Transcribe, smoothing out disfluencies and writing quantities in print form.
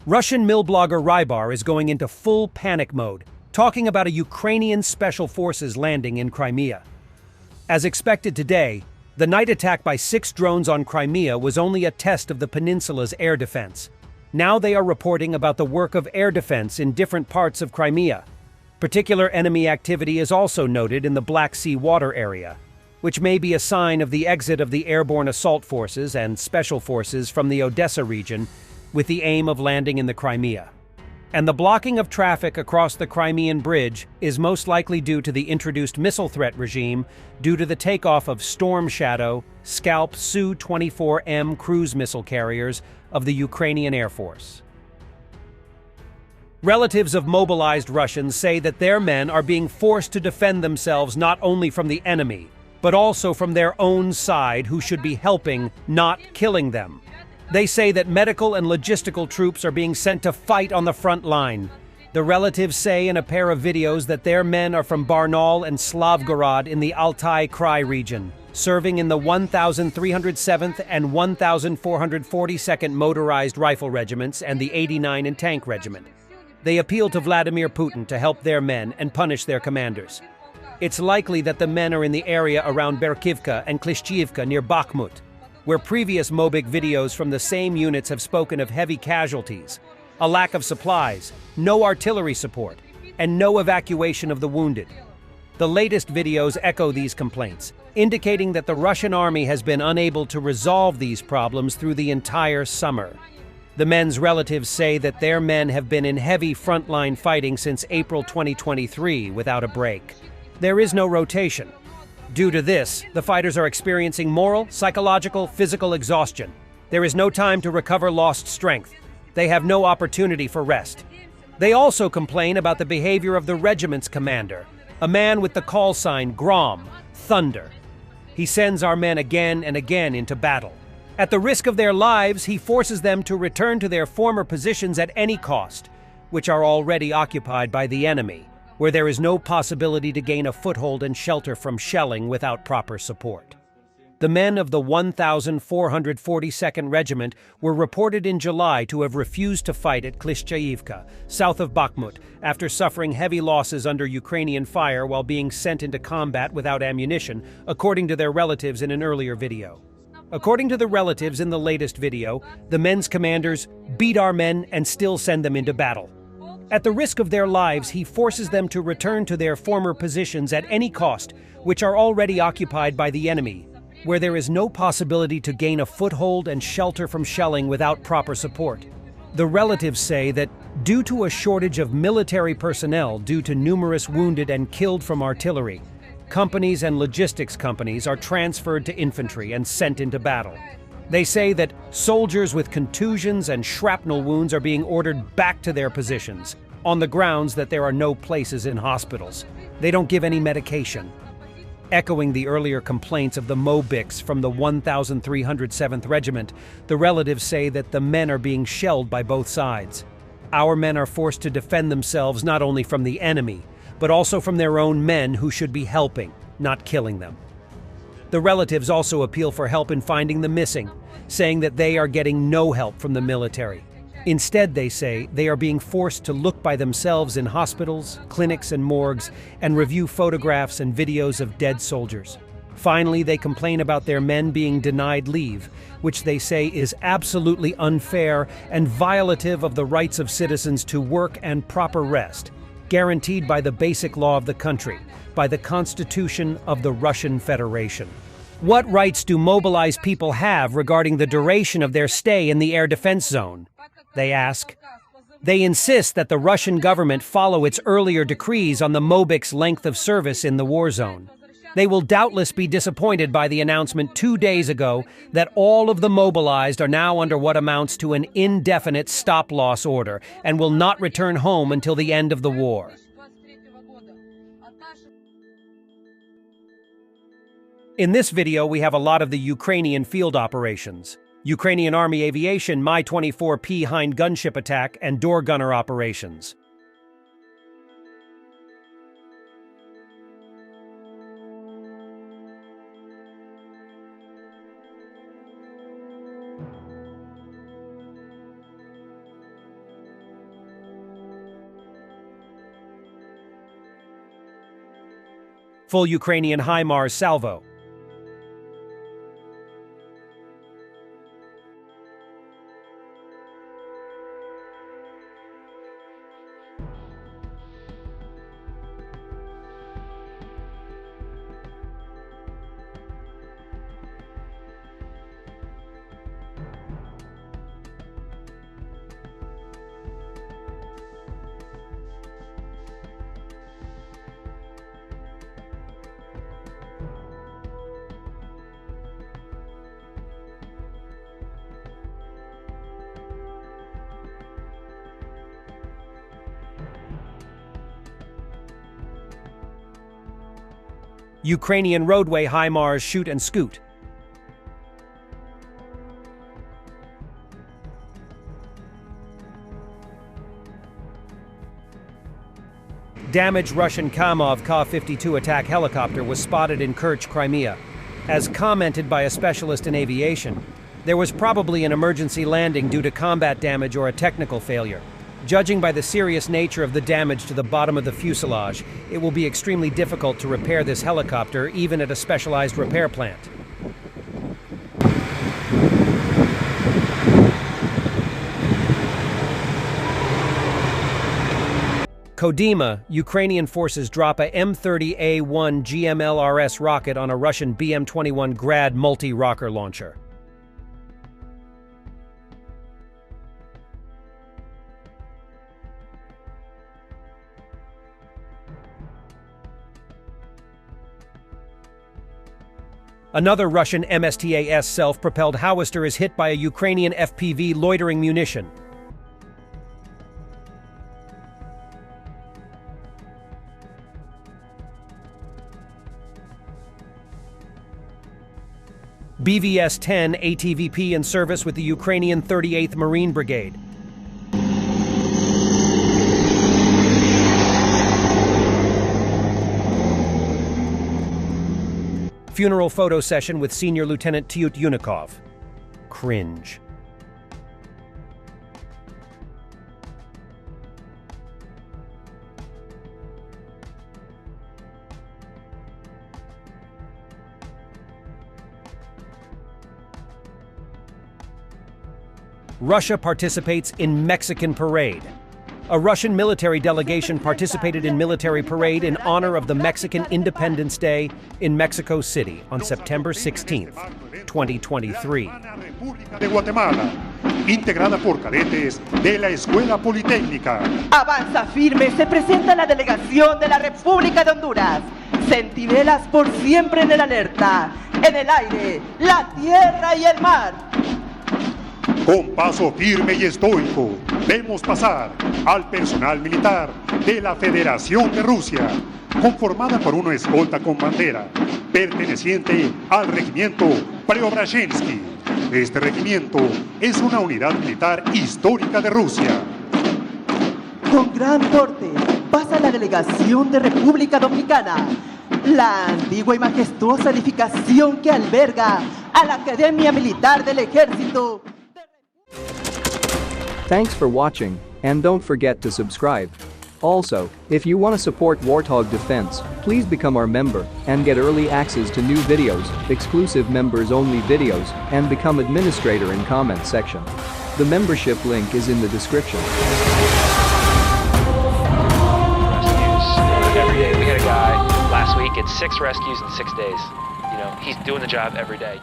Russian Milblogger Rybar is going into full panic mode, talking about a Ukrainian special forces landing in Crimea. As expected today, the night attack by 6 drones on Crimea was only a test of the peninsula's air defense. Now they are reporting about the work of air defense in different parts of Crimea. Particular enemy activity is also noted in the Black Sea water area, which may be a sign of the exit of the airborne assault forces and special forces from the Odessa region with the aim of landing in the Crimea. And the blocking of traffic across the Crimean bridge is most likely due to the introduced missile threat regime due to the takeoff of Storm Shadow, Scalp Su-24M cruise missile carriers of the Ukrainian Air Force. Relatives of mobilized Russians say that their men are being forced to defend themselves not only from the enemy, but also from their own side, who should be helping, not killing them. They say that medical and logistical troops are being sent to fight on the front line. The relatives say in a pair of videos that their men are from Barnaul and Slavgorod in the Altai Krai region, serving in the 1,307th and 1,442nd Motorized Rifle Regiments and the 89 and Tank Regiment. They appeal to Vladimir Putin to help their men and punish their commanders. It's likely that the men are in the area around Berkivka and Klishchiivka near Bakhmut, where previous Mobic videos from the same units have spoken of heavy casualties, a lack of supplies, no artillery support, and no evacuation of the wounded. The latest videos echo these complaints, indicating that the Russian army has been unable to resolve these problems through the entire summer. The men's relatives say that their men have been in heavy frontline fighting since April 2023 without a break. There is no rotation. Due to this, the fighters are experiencing moral, psychological, physical exhaustion. There is no time to recover lost strength. They have no opportunity for rest. They also complain about the behavior of the regiment's commander, a man with the call sign Grom, Thunder. He sends our men again and again into battle. At the risk of their lives, he forces them to return to their former positions at any cost, which are already occupied by the enemy, where there is no possibility to gain a foothold and shelter from shelling without proper support. The men of the 1,442nd Regiment were reported in July to have refused to fight at Klishchiivka, south of Bakhmut, after suffering heavy losses under Ukrainian fire while being sent into combat without ammunition, according to their relatives in an earlier video. According to the relatives in the latest video, the men's commanders beat our men and still send them into battle. At the risk of their lives, he forces them to return to their former positions at any cost, which are already occupied by the enemy, where there is no possibility to gain a foothold and shelter from shelling without proper support. The relatives say that due to a shortage of military personnel due to numerous wounded and killed from artillery, companies and logistics companies are transferred to infantry and sent into battle. They say that soldiers with contusions and shrapnel wounds are being ordered back to their positions, on the grounds that there are no places in hospitals. They don't give any medication. Echoing the earlier complaints of the Mobics from the 1,307th Regiment, the relatives say that the men are being shelled by both sides. Our men are forced to defend themselves not only from the enemy, but also from their own men who should be helping, not killing them. The relatives also appeal for help in finding the missing, saying that they are getting no help from the military. Instead, they say, they are being forced to look by themselves in hospitals, clinics, and morgues, and review photographs and videos of dead soldiers. Finally, they complain about their men being denied leave, which they say is absolutely unfair and violative of the rights of citizens to work and proper rest, guaranteed by the basic law of the country, by the Constitution of the Russian Federation. What rights do mobilized people have regarding the duration of their stay in the air defense zone? They ask. They insist that the Russian government follow its earlier decrees on the Mobics' length of service in the war zone. They will doubtless be disappointed by the announcement 2 days ago that all of the mobilized are now under what amounts to an indefinite stop-loss order and will not return home until the end of the war. In this video, we have a lot of the Ukrainian field operations. Ukrainian Army Aviation Mi-24P Hind gunship attack and door gunner operations. Full Ukrainian HIMARS salvo. Ukrainian roadway HIMARS shoot and scoot. Damaged Russian Kamov Ka-52 attack helicopter was spotted in Kerch, Crimea. As commented by a specialist in aviation, there was probably an emergency landing due to combat damage or a technical failure. Judging by the serious nature of the damage to the bottom of the fuselage, it will be extremely difficult to repair this helicopter, even at a specialized repair plant. Kodyma, Ukrainian forces drop a M30A1 GMLRS rocket on a Russian BM-21 Grad multi-rocker launcher. Another Russian Pantsir-S self-propelled howitzer is hit by a Ukrainian FPV loitering munition. BVS-10 ATVP in service with the Ukrainian 38th Marine Brigade. Funeral photo session with Senior Lieutenant Tyut Yunikov. Cringe. Russia participates in Mexican parade. A Russian military delegation participated in military parade in honor of the Mexican Independence Day in Mexico City on September 16, 2023. De Guatemala, integrada por cadetes de la Escuela Politécnica. Avanza firme, se presenta la delegación de la República de Honduras. Centinelas por siempre en el alerta, en el aire, la tierra y el mar. Con paso firme y estoico, vemos pasar al personal militar de la Federación de Rusia, conformada por una escolta con bandera, perteneciente al regimiento Preobrazhensky. Este regimiento es una unidad militar histórica de Rusia. Con gran porte pasa la delegación de República Dominicana, la antigua y majestuosa edificación que alberga a la Academia Militar del Ejército. Thanks for watching, and don't forget to subscribe. Also, if you want to support Warthog Defense, please become our member and get early access to new videos, exclusive members-only videos, and become administrator in comment section. The membership link is in the description. Rescues every day. We had a guy last week, it's 6 rescues in 6 days. You know, he's doing the job every day.